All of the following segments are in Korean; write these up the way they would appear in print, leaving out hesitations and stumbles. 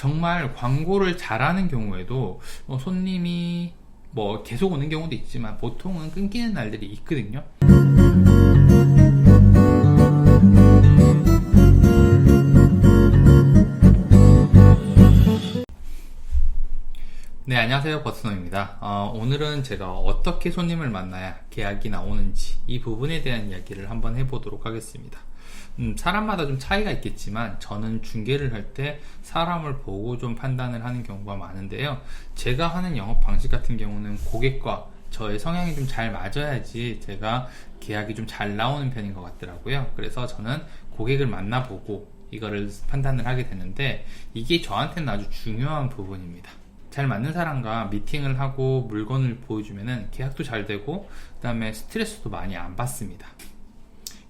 정말 광고를 잘하는 경우에도 손님이 계속 오는 경우도 있지만 보통은 끊기는 날들이 있거든요. 네, 안녕하세요. 버스노입니다. 오늘은 제가 어떻게 손님을 만나야 계약이 나오는지 이 부분에 대한 이야기를 한번 해보도록 하겠습니다. 사람마다 좀 차이가 있겠지만 저는 중개를 할 때 사람을 보고 좀 판단을 하는 경우가 많은데요. 제가 하는 영업 방식 같은 경우는 고객과 저의 성향이 좀 잘 맞아야지 제가 계약이 좀 잘 나오는 편인 것 같더라고요. 그래서 저는 고객을 만나보고 이거를 판단을 하게 되는데 이게 저한테는 아주 중요한 부분입니다. 잘 맞는 사람과 미팅을 하고 물건을 보여주면은 계약도 잘 되고 그 다음에 스트레스도 많이 안 받습니다.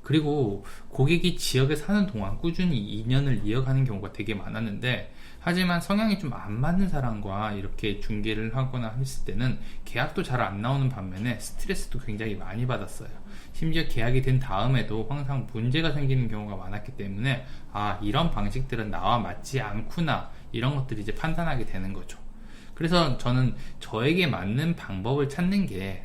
그리고 고객이 지역에 사는 동안 꾸준히 인연을 이어가는 경우가 되게 많았는데, 하지만 성향이 좀 안 맞는 사람과 이렇게 중개를 하거나 했을 때는 계약도 잘 안 나오는 반면에 스트레스도 굉장히 많이 받았어요. 심지어 계약이 된 다음에도 항상 문제가 생기는 경우가 많았기 때문에 이런 방식들은 나와 맞지 않구나, 이런 것들을 이제 판단하게 되는 거죠. 그래서 저는 저에게 맞는 방법을 찾는 게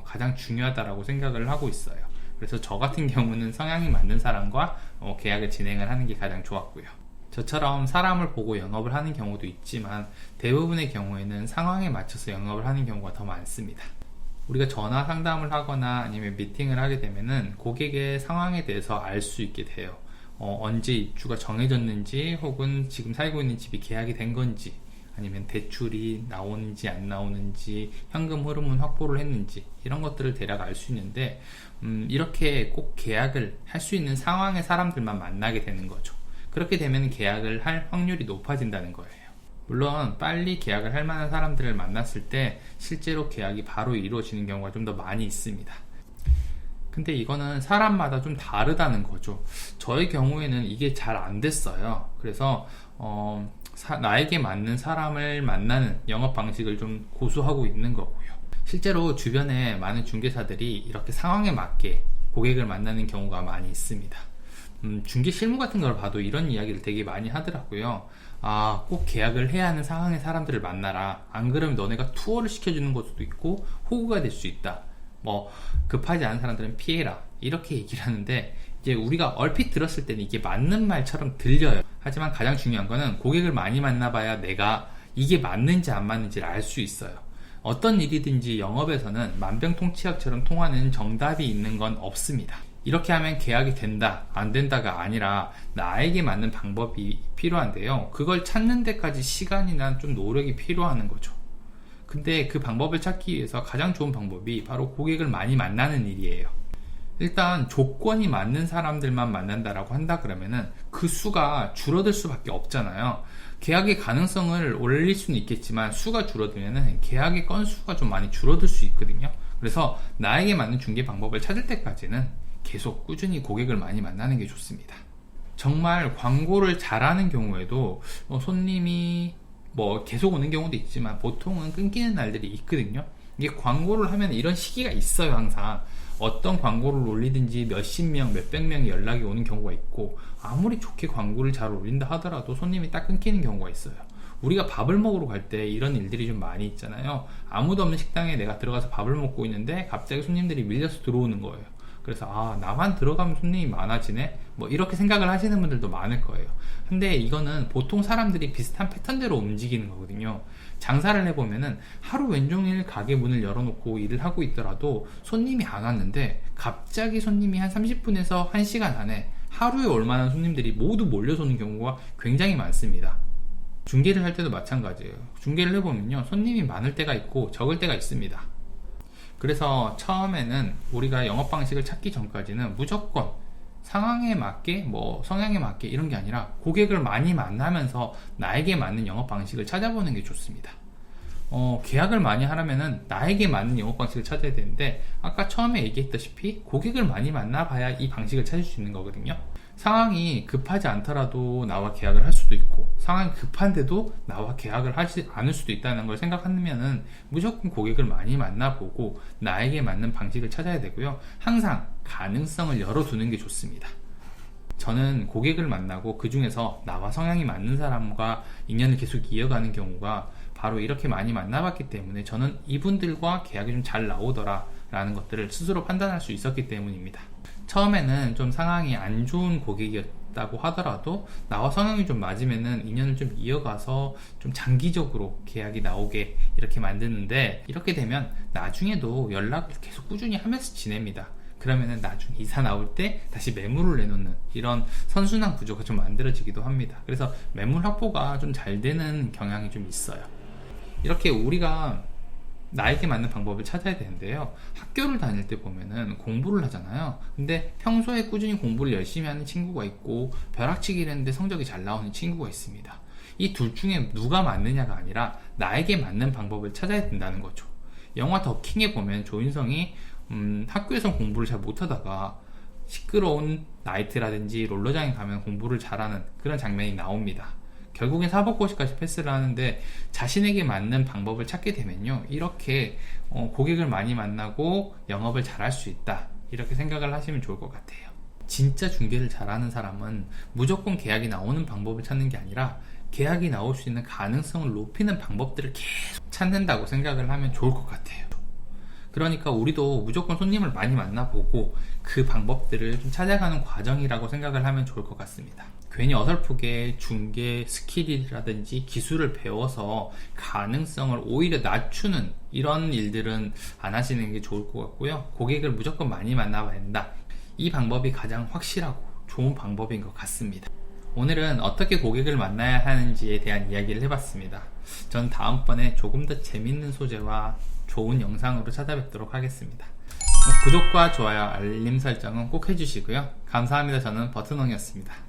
가장 중요하다고 생각을 하고 있어요. 그래서 저 같은 경우는 성향이 맞는 사람과 계약을 진행을 하는 게 가장 좋았고요. 저처럼 사람을 보고 영업을 하는 경우도 있지만 대부분의 경우에는 상황에 맞춰서 영업을 하는 경우가 더 많습니다. 우리가 전화 상담을 하거나 아니면 미팅을 하게 되면은 고객의 상황에 대해서 알 수 있게 돼요. 언제 입주가 정해졌는지, 혹은 지금 살고 있는 집이 계약이 된 건지, 아니면 대출이 나오는지 안 나오는지, 현금 흐름은 확보를 했는지, 이런 것들을 대략 알 수 있는데 이렇게 꼭 계약을 할 수 있는 상황의 사람들만 만나게 되는 거죠. 그렇게 되면 계약을 할 확률이 높아진다는 거예요. 물론 빨리 계약을 할 만한 사람들을 만났을 때 실제로 계약이 바로 이루어지는 경우가 좀 더 많이 있습니다. 근데 이거는 사람마다 좀 다르다는 거죠. 저의 경우에는 이게 잘 안 됐어요. 그래서 나에게 맞는 사람을 만나는 영업 방식을 좀 고수하고 있는 거고요. 실제로 주변에 많은 중개사들이 이렇게 상황에 맞게 고객을 만나는 경우가 많이 있습니다. 중개 실무 같은 걸 봐도 이런 이야기를 되게 많이 하더라고요. 꼭 계약을 해야 하는 상황의 사람들을 만나라. 안 그러면 너네가 투어를 시켜주는 것도 있고 호구가 될 수 있다. 급하지 않은 사람들은 피해라, 이렇게 얘기를 하는데, 이제 우리가 얼핏 들었을 때는 이게 맞는 말처럼 들려요. 하지만 가장 중요한 거는 고객을 많이 만나봐야 내가 이게 맞는지 안 맞는지를 알 수 있어요. 어떤 일이든지 영업에서는 만병통치약처럼 통하는 정답이 있는 건 없습니다. 이렇게 하면 계약이 된다, 안 된다가 아니라 나에게 맞는 방법이 필요한데요. 그걸 찾는 데까지 시간이나 좀 노력이 필요한 거죠. 근데 그 방법을 찾기 위해서 가장 좋은 방법이 바로 고객을 많이 만나는 일이에요. 일단 조건이 맞는 사람들만 만난다라고 한다 그러면은 그 수가 줄어들 수밖에 없잖아요. 계약의 가능성을 올릴 수는 있겠지만 수가 줄어들면은 계약의 건수가 좀 많이 줄어들 수 있거든요. 그래서 나에게 맞는 중개 방법을 찾을 때까지는 계속 꾸준히 고객을 많이 만나는 게 좋습니다. 정말 광고를 잘하는 경우에도 손님이 계속 오는 경우도 있지만 보통은 끊기는 날들이 있거든요. 이게 광고를 하면 이런 시기가 있어요. 항상 어떤 광고를 올리든지 몇십 명, 몇백 명이 연락이 오는 경우가 있고, 아무리 좋게 광고를 잘 올린다 하더라도 손님이 딱 끊기는 경우가 있어요. 우리가 밥을 먹으러 갈 때 이런 일들이 좀 많이 있잖아요. 아무도 없는 식당에 내가 들어가서 밥을 먹고 있는데 갑자기 손님들이 밀려서 들어오는 거예요. 그래서 나만 들어가면 손님이 많아지네, 이렇게 생각을 하시는 분들도 많을 거예요. 근데 이거는 보통 사람들이 비슷한 패턴대로 움직이는 거거든요. 장사를 해보면은 하루 왼종일 가게 문을 열어놓고 일을 하고 있더라도 손님이 안 왔는데 갑자기 손님이 한 30분에서 1시간 안에 하루에 올만한 손님들이 모두 몰려서 오는 경우가 굉장히 많습니다. 중개를 할 때도 마찬가지예요. 중개를 해보면요, 손님이 많을 때가 있고 적을 때가 있습니다. 그래서 처음에는 우리가 영업 방식을 찾기 전까지는 무조건 상황에 맞게, 성향에 맞게 이런 게 아니라 고객을 많이 만나면서 나에게 맞는 영업 방식을 찾아보는 게 좋습니다. 계약을 많이 하려면은 나에게 맞는 영업 방식을 찾아야 되는데, 아까 처음에 얘기했다시피 고객을 많이 만나봐야 이 방식을 찾을 수 있는 거거든요. 상황이 급하지 않더라도 나와 계약을 할 수도 있고, 상황이 급한데도 나와 계약을 하지 않을 수도 있다는 걸 생각하면은 무조건 고객을 많이 만나보고 나에게 맞는 방식을 찾아야 되고요. 항상 가능성을 열어두는 게 좋습니다. 저는 고객을 만나고 그 중에서 나와 성향이 맞는 사람과 인연을 계속 이어가는 경우가 바로 이렇게 많이 만나봤기 때문에 저는 이분들과 계약이 좀 잘 나오더라 라는 것들을 스스로 판단할 수 있었기 때문입니다. 처음에는 좀 상황이 안 좋은 고객이었다고 하더라도 나와 성향이 좀 맞으면은 인연을 좀 이어가서 좀 장기적으로 계약이 나오게 이렇게 만드는데, 이렇게 되면 나중에도 연락을 계속 꾸준히 하면서 지냅니다. 그러면은 나중에 이사 나올 때 다시 매물을 내놓는 이런 선순환 구조가 좀 만들어지기도 합니다. 그래서 매물 확보가 좀 잘 되는 경향이 좀 있어요. 이렇게 우리가 나에게 맞는 방법을 찾아야 되는데요. 학교를 다닐 때 보면은 공부를 하잖아요. 근데 평소에 꾸준히 공부를 열심히 하는 친구가 있고 벼락치기를 했는데 성적이 잘 나오는 친구가 있습니다. 이 둘 중에 누가 맞느냐가 아니라 나에게 맞는 방법을 찾아야 된다는 거죠. 영화 더킹에 보면 조인성이 학교에서 공부를 잘 못하다가 시끄러운 나이트라든지 롤러장에 가면 공부를 잘하는 그런 장면이 나옵니다. 결국엔 사법고시까지 패스를 하는데 자신에게 맞는 방법을 찾게 되면요, 이렇게 고객을 많이 만나고 영업을 잘할 수 있다, 이렇게 생각을 하시면 좋을 것 같아요. 진짜 중개를 잘하는 사람은 무조건 계약이 나오는 방법을 찾는 게 아니라 계약이 나올 수 있는 가능성을 높이는 방법들을 계속 찾는다고 생각을 하면 좋을 것 같아요. 그러니까 우리도 무조건 손님을 많이 만나보고 그 방법들을 좀 찾아가는 과정이라고 생각을 하면 좋을 것 같습니다. 괜히 어설프게 중개 스킬이라든지 기술을 배워서 가능성을 오히려 낮추는 이런 일들은 안 하시는 게 좋을 것 같고요. 고객을 무조건 많이 만나봐야 된다, 이 방법이 가장 확실하고 좋은 방법인 것 같습니다. 오늘은 어떻게 고객을 만나야 하는지에 대한 이야기를 해봤습니다. 전 다음번에 조금 더 재밌는 소재와 좋은 영상으로 찾아뵙도록 하겠습니다. 구독과 좋아요, 알림 설정은 꼭 해주시고요. 감사합니다. 저는 버튼홍이었습니다.